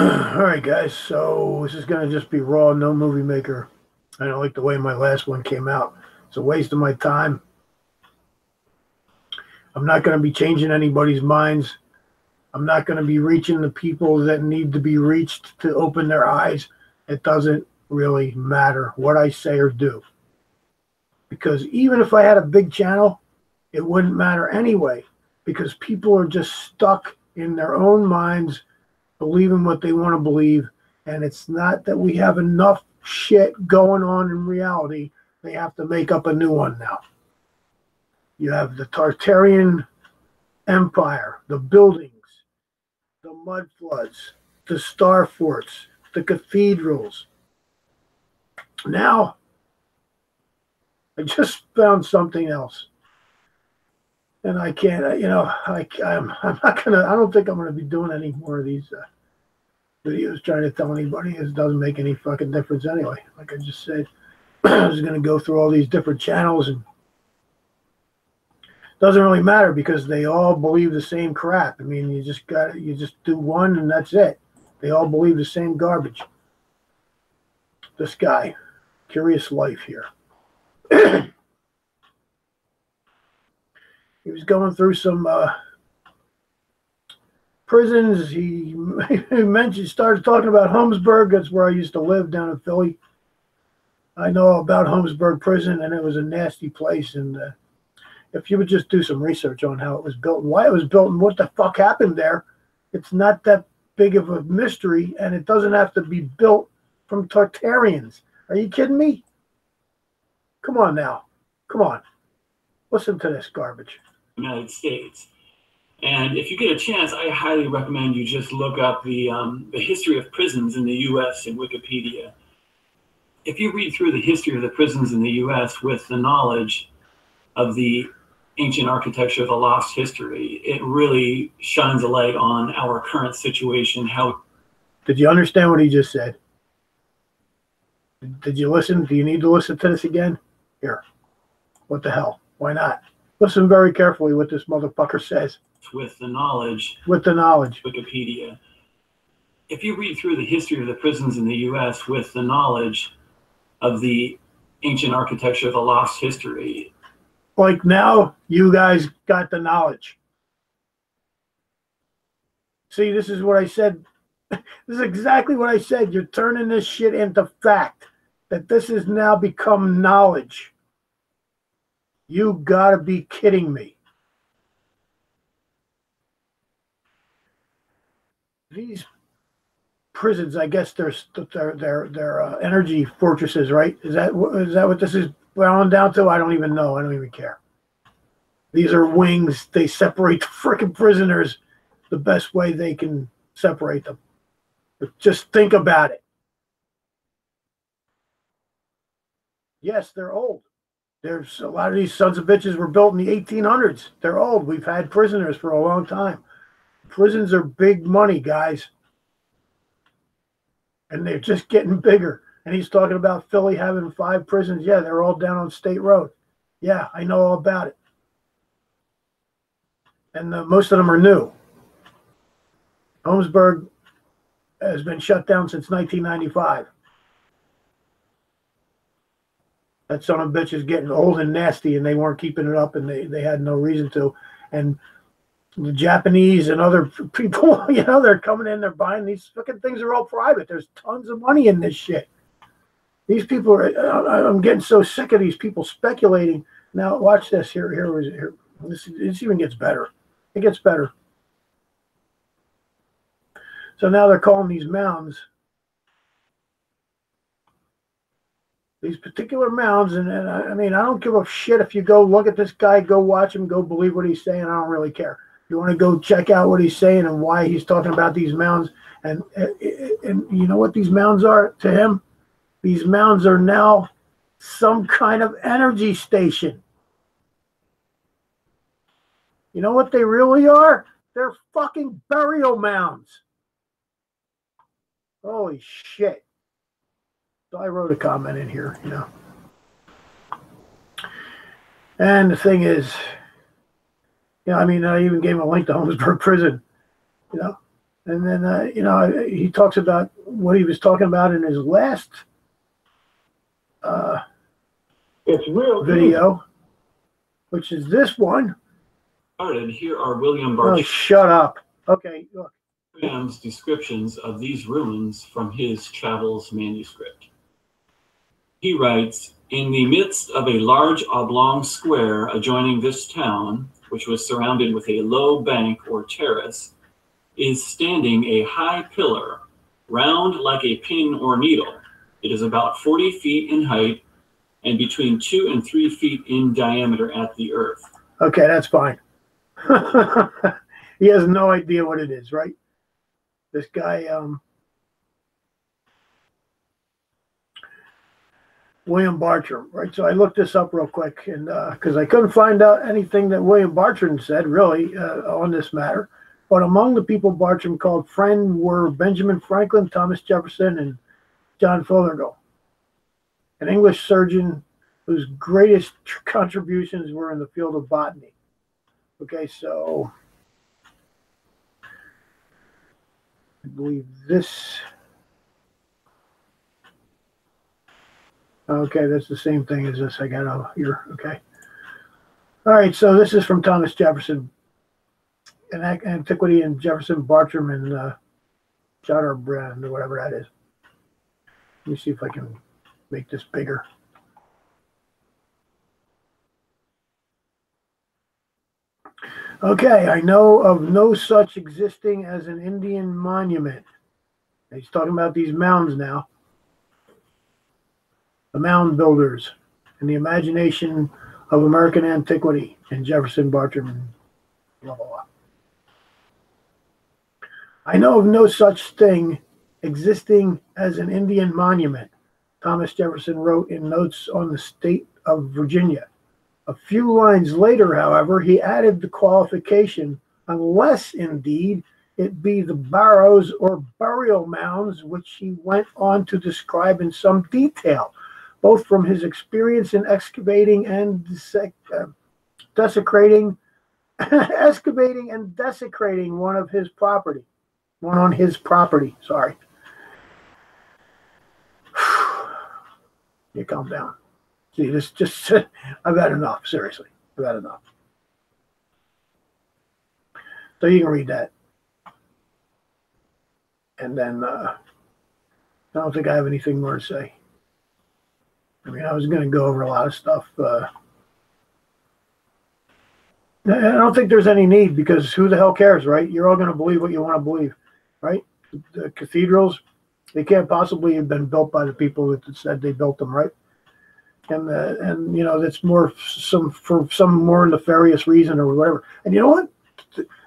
All right, guys. So this is gonna just be raw, no movie maker. I don't like the way my last one came out. It's a waste of my time. I'm not gonna be changing anybody's minds. I'm not gonna be reaching the people that need to be reached to open their eyes. It doesn't really matter what I say or do. Because even if I had a big channel, it wouldn't matter anyway. Because people are just stuck in their own minds believing what they want to believe, and it's not that we have enough shit going on in reality. They have to make up a new one now. You have the Tartarian Empire, the buildings, the mud floods, the star forts, the cathedrals. Now, I just found something else. And I can't, I'm not gonna. I don't think I'm gonna be doing any more of these videos trying to tell anybody. It doesn't make any fucking difference anyway. Like I just said, I was gonna go through all these different channels, and it doesn't really matter because they all believe the same crap. I mean, you just do one and that's it. They all believe the same garbage. This guy, Curious Life here. He was going through some prisons. He started talking about Holmesburg. That's where I used to live down in Philly. I know about Holmesburg prison, and it was a nasty place. And if you would just do some research on how it was built and why it was built and what the fuck happened there, it's not that big of a mystery, and it doesn't have to be built from Tartarians. Are you kidding me? Come on now. Come on. Listen to this garbage. United States. And if you get a chance, I highly recommend you just look up the history of prisons in the U.S. in Wikipedia. If you read through the history of the prisons in the U.S. with the knowledge of the ancient architecture of the lost history, it really shines a light on our current situation. How Did you understand what he just said? Did you listen? Do you need to listen to this again? Here. What the hell? Why not? Listen very carefully what this motherfucker says. With the knowledge. With the knowledge. Wikipedia. If you read through the history of the prisons in the U.S. with the knowledge of the ancient architecture of the lost history. Like now, you guys got the knowledge. See, this is what I said. This is exactly what I said. You're turning this shit into fact. That this has now become knowledge. You gotta be kidding me. These prisons, I guess they're energy fortresses, right? Is that what this is bound down to? I don't even know. I don't even care. These are wings. They separate the freaking prisoners the best way they can separate them. But just think about it. Yes, they're old. There's a lot of these sons of bitches were built in the 1800s. They're old. We've had prisoners for a long time. Prisons are big money, guys. And they're just getting bigger. And he's talking about Philly having 5 prisons. Yeah, they're all down on State Road. Yeah, I know all about it. And most of them are new. Holmesburg has been shut down since 1995. That son of a bitch is getting old and nasty, and they weren't keeping it up, and they had no reason to. And the Japanese and other people, they're coming in, they're buying these fucking things. Are all private. There's tons of money in this shit. These people are. I'm getting so sick of these people speculating. Now watch this. Here. This even gets better. It gets better. So now they're calling these mounds. These particular mounds, and I mean, I don't give a shit if you go look at this guy, go watch him, go believe what he's saying. I don't really care. You want to go check out what he's saying and why he's talking about these mounds, and you know what these mounds are to him? These mounds are now some kind of energy station. You know what they really are? They're fucking burial mounds. Holy shit. So I wrote a comment in here, And the thing is, I mean, I even gave him a link to Holmesburg Prison, And then, he talks about what he was talking about in his last it's real video, which is this one. Here are William Oh, shut up. Okay, look. Bartram's descriptions of these ruins from his travels manuscript. He writes, in the midst of a large oblong square adjoining this town, which was surrounded with a low bank or terrace, is standing a high pillar, round like a pin or needle. It is about 40 feet in height and between 2 and 3 feet in diameter at the earth. Okay, that's fine. He has no idea what it is, right? This guy, William Bartram, right? So I looked this up real quick, and because I couldn't find out anything that William Bartram said, really, on this matter. But among the people Bartram called friend were Benjamin Franklin, Thomas Jefferson, and John Fothergill, an English surgeon whose greatest contributions were in the field of botany. Okay, so I believe this. Okay, that's the same thing as this I got out here. Okay. All right, so this is from Thomas Jefferson, an Antiquity and Jefferson Bartram and Brand or whatever that is. Let me see if I can make this bigger. Okay, I know of no such existing as an Indian monument. He's talking about these mounds now. The mound builders and the imagination of American antiquity and Jefferson Bartram and blah, blah, blah. I know of no such thing existing as an Indian monument, Thomas Jefferson wrote in Notes on the State of Virginia. A few lines later, however, he added the qualification, unless indeed it be the barrows or burial mounds, which he went on to describe in some detail, both from his experience in excavating and desecrating one on his property. Sorry. You calm down. See, this just, I've had enough, seriously. I've had enough. So you can read that. And then, I don't think I have anything more to say. I mean, I was going to go over a lot of stuff. I don't think there's any need, because who the hell cares, right? You're all going to believe what you want to believe, right? The cathedrals, they can't possibly have been built by the people that said they built them, right? And you know, that's more for some more nefarious reason or whatever. And you know what?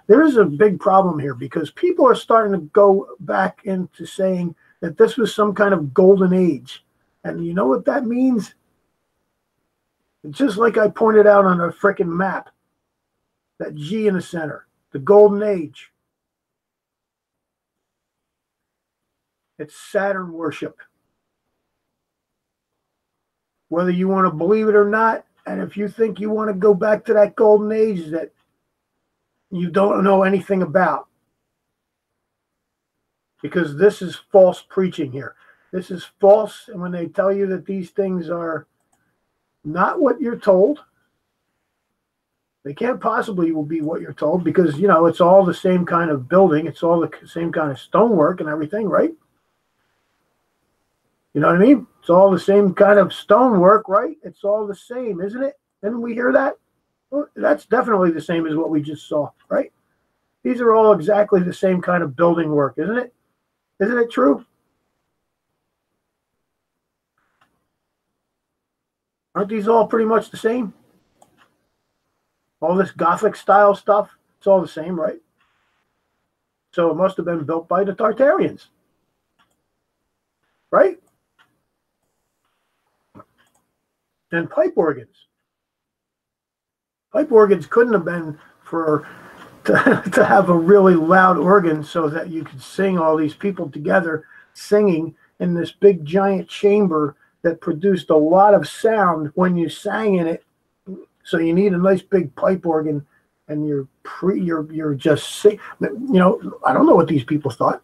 There is a big problem here, because people are starting to go back into saying that this was some kind of golden age. And you know what that means? It's just like I pointed out on a freaking map, that G in the center, the golden age. It's Saturn worship. Whether you want to believe it or not, and if you think you want to go back to that golden age that you don't know anything about, because this is false preaching here. This is false, and when they tell you that these things are not what you're told, they can't possibly be what you're told, because, you know, it's all the same kind of building. It's all the same kind of stonework and everything, right? You know what I mean? It's all the same kind of stonework, right? It's all the same, isn't it? Didn't we hear that? Well, that's definitely the same as what we just saw, right? These are all exactly the same kind of building work, isn't it? Isn't it true? Aren't these all pretty much the same? All this Gothic style stuff, it's all the same, right? So it must have been built by the Tartarians, right? And pipe organs. Pipe organs couldn't have been to have a really loud organ so that you could sing all these people together singing in this big giant chamber that produced a lot of sound when you sang in it. So you need a nice big pipe organ and you're just sick. You know, I don't know what these people thought.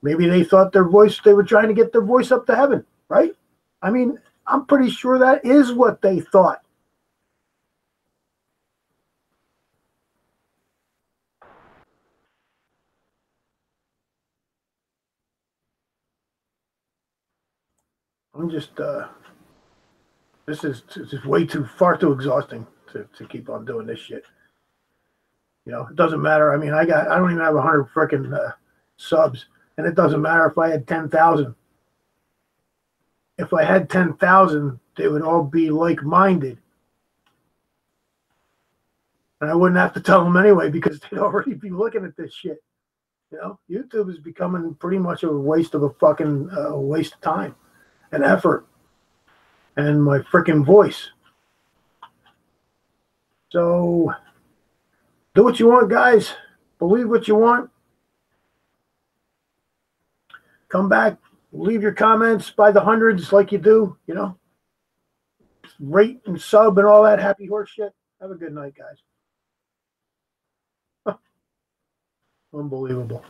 Maybe they thought they were trying to get their voice up to heaven, right? I mean, I'm pretty sure that is what they thought. I'm just, this is just way far too exhausting to keep on doing this shit. You know, it doesn't matter. I mean, I don't even have 100 freaking subs, and it doesn't matter if I had 10,000. If I had 10,000, they would all be like-minded. And I wouldn't have to tell them anyway because they'd already be looking at this shit. You know, YouTube is becoming pretty much a waste of a waste of time and effort and my freaking voice. So do what you want, guys. Believe what you want. Come back. Leave your comments by the hundreds like you do, you know. Rate and sub and all that happy horse shit. Have a good night, guys. Unbelievable.